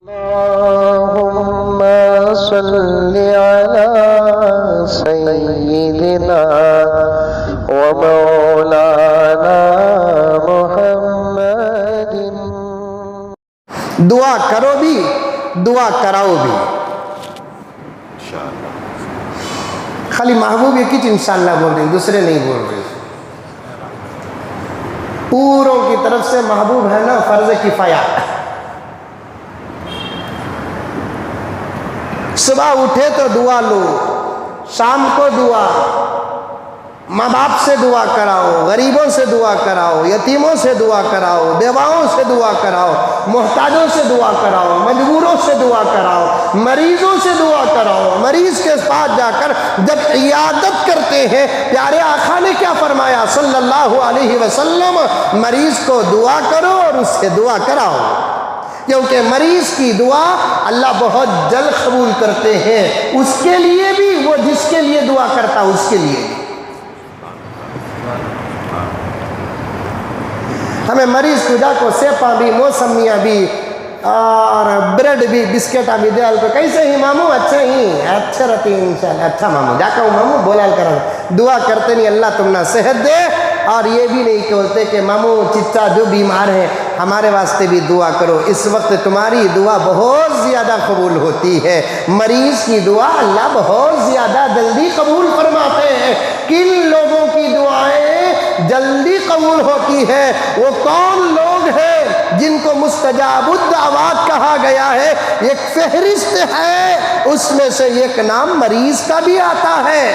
اللهم صل على سيدنا ومولانا محمد. دعا کرو بھی، دعا کراؤ بھی. خالی محبوب ایک ہی انشاءاللہ بول رہے ہیں، دوسرے نہیں بول رہے. پوروں کی طرف سے محبوب ہے نا فرض کفایہ. صبح اٹھے تو دعا لو، شام کو دعا، ماں باپ سے دعا کراؤ، غریبوں سے دعا کراؤ، یتیموں سے دعا کراؤ، بیواؤں سے دعا کراؤ، محتاجوں سے دعا کراؤ، مجبوروں سے دعا کراؤ، مریضوں سے دعا کراؤ. مریض کے پاس جا کر جب عیادت کرتے ہیں، پیارے آقا نے کیا فرمایا صلی اللہ علیہ وسلم؟ مریض کو دعا کرو اور اس سے دعا کراؤ، کیونکہ مریض کی دعا اللہ بہت جلد قبول کرتے ہیں. اس کے لیے بھی، وہ جس کے لیے دعا کرتا اس کے لیے بھی. ہمیں مریض خدا کو سیپا بھی، موسمیاں بھی اور بریڈ بھی، بسکٹ بھی دیال کو کیسے ہی ماموں اچھا ہی اچھا رہتی ہے انشاءاللہ. اچھا ماموں جا کہوں ماموں بولال کرا دعا کرتے نہیں اللہ تم نہ صحت دے. اور یہ بھی نہیں کہتے کہ ماموں چچا جو بیمار ہے ہمارے واسطے بھی دعا کرو. اس وقت تمہاری دعا بہت زیادہ قبول ہوتی ہے. مریض کی دعا اللہ بہت زیادہ جلدی قبول فرماتے ہیں. کن لوگوں کی دعائیں جلدی قبول ہوتی ہے؟ وہ کون لوگ ہیں جن کو مستجاب الدعوات کہا گیا ہے؟ ایک فہرست ہے، اس میں سے ایک نام مریض کا بھی آتا ہے.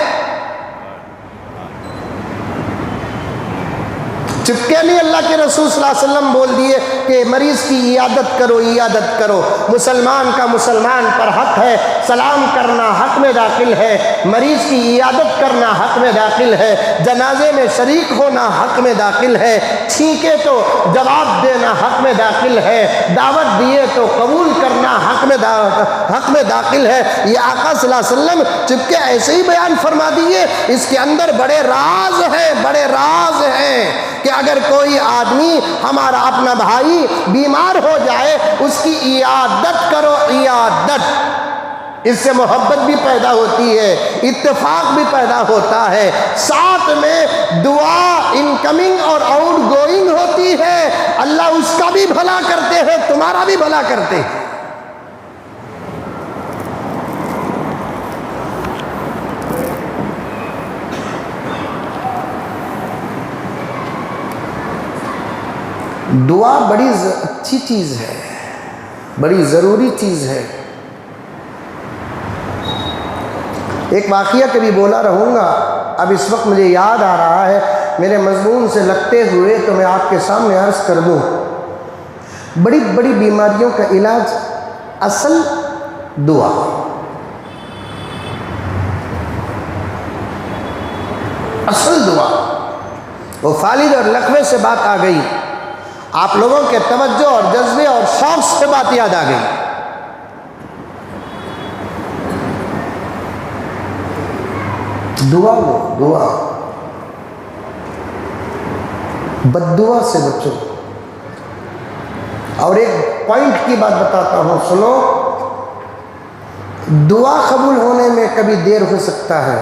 چپکے نہیں اللہ کے رسول صلی اللہ علیہ وسلم بول دیے کہ مریض کی عیادت کرو، عیادت کرو. مسلمان کا مسلمان پر حق ہے، سلام کرنا حق میں داخل ہے، مریض کی عیادت کرنا حق میں داخل ہے، جنازے میں شریک ہونا حق میں داخل ہے، چھینکے تو جواب دینا حق میں داخل ہے، دعوت دیے تو قبول کرنا حق میں داخل ہے. یہ آقا صلی اللہ علیہ وسلم چپکے ایسے ہی بیان فرما دیے. اس کے اندر بڑے راز ہیں، بڑے راز ہیں کہ اگر کوئی آدمی ہمارا اپنا بھائی بیمار ہو جائے اس کی عیادت کرو، عیادت. اس سے محبت بھی پیدا ہوتی ہے، اتفاق بھی پیدا ہوتا ہے، ساتھ میں دعا انکمنگ اور آؤٹ گوئنگ ہوتی ہے. اللہ اس کا بھی بھلا کرتے ہیں، تمہارا بھی بھلا کرتے ہیں. دعا بڑی اچھی چیز ہے، بڑی ضروری چیز ہے. ایک واقعہ کبھی بولا رہوں گا، اب اس وقت مجھے یاد آ رہا ہے، میرے مضمون سے لگتے ہوئے تو میں آپ کے سامنے عرض کر دوں. بڑی بڑی بیماریوں کا علاج اصل دعا. اصل دعا. وہ خالد اور لقوے سے بات آ گئی، آپ لوگوں کے توجہ اور جذبے اور شوق سے بات یاد آ گئی. دعا لو، دعا. بد دعا سے بچو. اور ایک پوائنٹ کی بات بتاتا ہوں، سنو. دعا قبول ہونے میں کبھی دیر ہو سکتا ہے،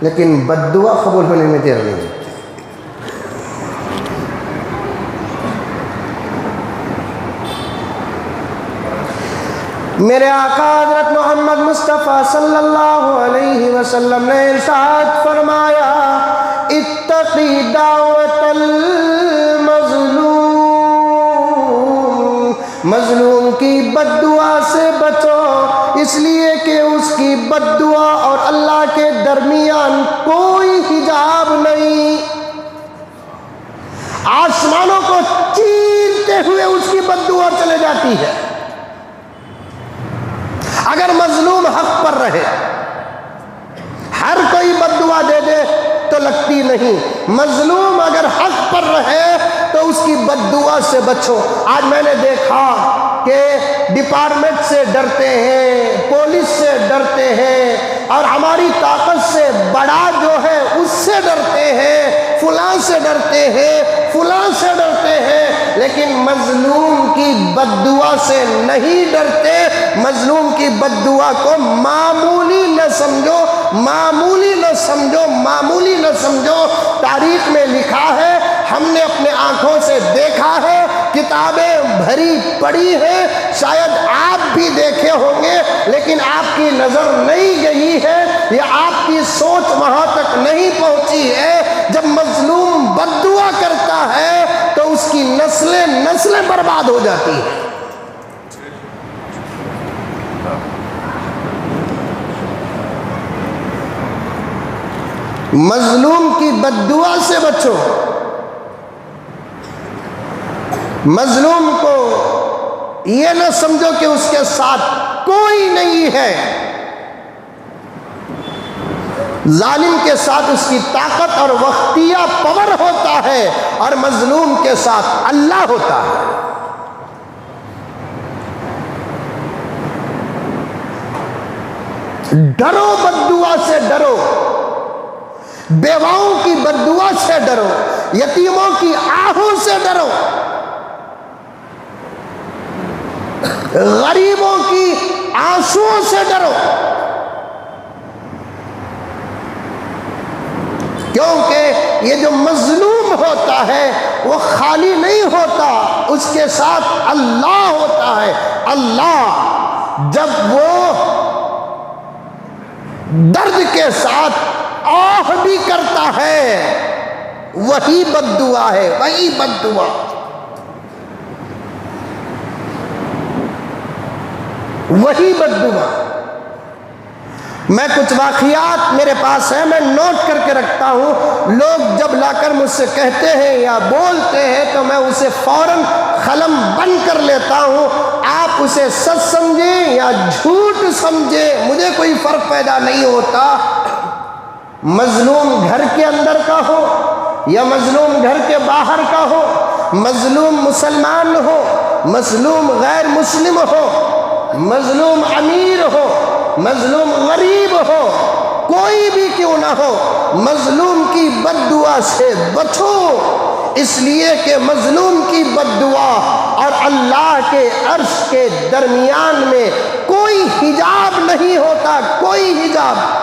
لیکن بد دعا قبول ہونے میں دیر نہیں ہوتی. میرے آقا حضرت محمد مصطفیٰ صلی اللہ علیہ وسلم نے ارشاد فرمایا، اتقی دعوت المظلوم. مظلوم کی بد دعا سے بچو، اس لیے کہ اس کی بد دعا اور اللہ کے درمیان کوئی حجاب نہیں. آسمانوں کو چیرتے ہوئے اس کی بد دعا چلے جاتی ہے. اگر مظلوم حق پر رہے، ہر کوئی بد دعا دے دے تو لگتی نہیں. مظلوم اگر حق پر رہے تو اس کی بد دعا سے بچو. آج میں نے دیکھا کہ ڈپارٹمنٹ سے ڈرتے ہیں، پولیس سے ڈرتے ہیں، اور ہماری طاقت سے بڑا جو ہے اس سے ڈرتے ہیں. فلاں سے ڈرتے ہیں، فلاں سے ڈرتے ہیں، لیکن مظلوم کی بد دعا سے نہیں ڈرتے۔ مظلوم کی بد دعا کو معمولی نہ سمجھو، معمولی نہ سمجھو، معمولی نہ سمجھو۔ تاریخ میں لکھا ہے، ہم نے اپنے آنکھوں سے دیکھا ہے، کتابیں بھری پڑی ہیں، شاید آپ بھی دیکھے ہوں گے، لیکن آپ کی نظر نہیں گئی ہے یا آپ کی سوچ وہاں تک نہیں پہنچی ہے۔ جب مظلوم بد دعا کرتا ہے تو اس کی نسلیں برباد ہو جاتی ہیں۔ مظلوم کی بد دعا سے بچو۔ مظلوم کو یہ نہ سمجھو کہ اس کے ساتھ کوئی نہیں ہے۔ ظالم کے ساتھ اس کی طاقت اور وقتیہ پاور ہوتا ہے، اور مظلوم کے ساتھ اللہ ہوتا ہے۔ ڈرو، بد دعا سے ڈرو، بیواؤں کی بد دعا سے ڈرو، یتیموں کی آہوں سے ڈرو، غریبوں کی آنسوؤں سے ڈرو، کیونکہ یہ جو مظلوم ہوتا ہے وہ خالی نہیں ہوتا، اس کے ساتھ اللہ ہوتا ہے۔ اللہ جب وہ درد کے ساتھ آہ بھی کرتا ہے، وہی بد دعا ہے، وہی بد دعا۔ وہی بد دعا۔ میں کچھ واقعات میرے پاس ہیں، میں نوٹ کر کے رکھتا ہوں۔ لوگ جب لا کر مجھ سے کہتے ہیں یا بولتے ہیں تو میں اسے فوراً قلم بند کر لیتا ہوں۔ آپ اسے سچ سمجھیں یا جھوٹ سمجھیں، مجھے کوئی فرق پیدا نہیں ہوتا۔ مظلوم گھر کے اندر کا ہو یا مظلوم گھر کے باہر کا ہو، مظلوم مسلمان ہو، مظلوم غیر مسلم ہو، مظلوم امیر ہو، مظلوم غریب ہو، کوئی بھی کیوں نہ ہو، مظلوم کی بد دعا سے بچو، اس لیے کہ مظلوم کی بد دعا اور اللہ کے عرش کے درمیان میں کوئی حجاب نہیں ہوتا، کوئی حجاب۔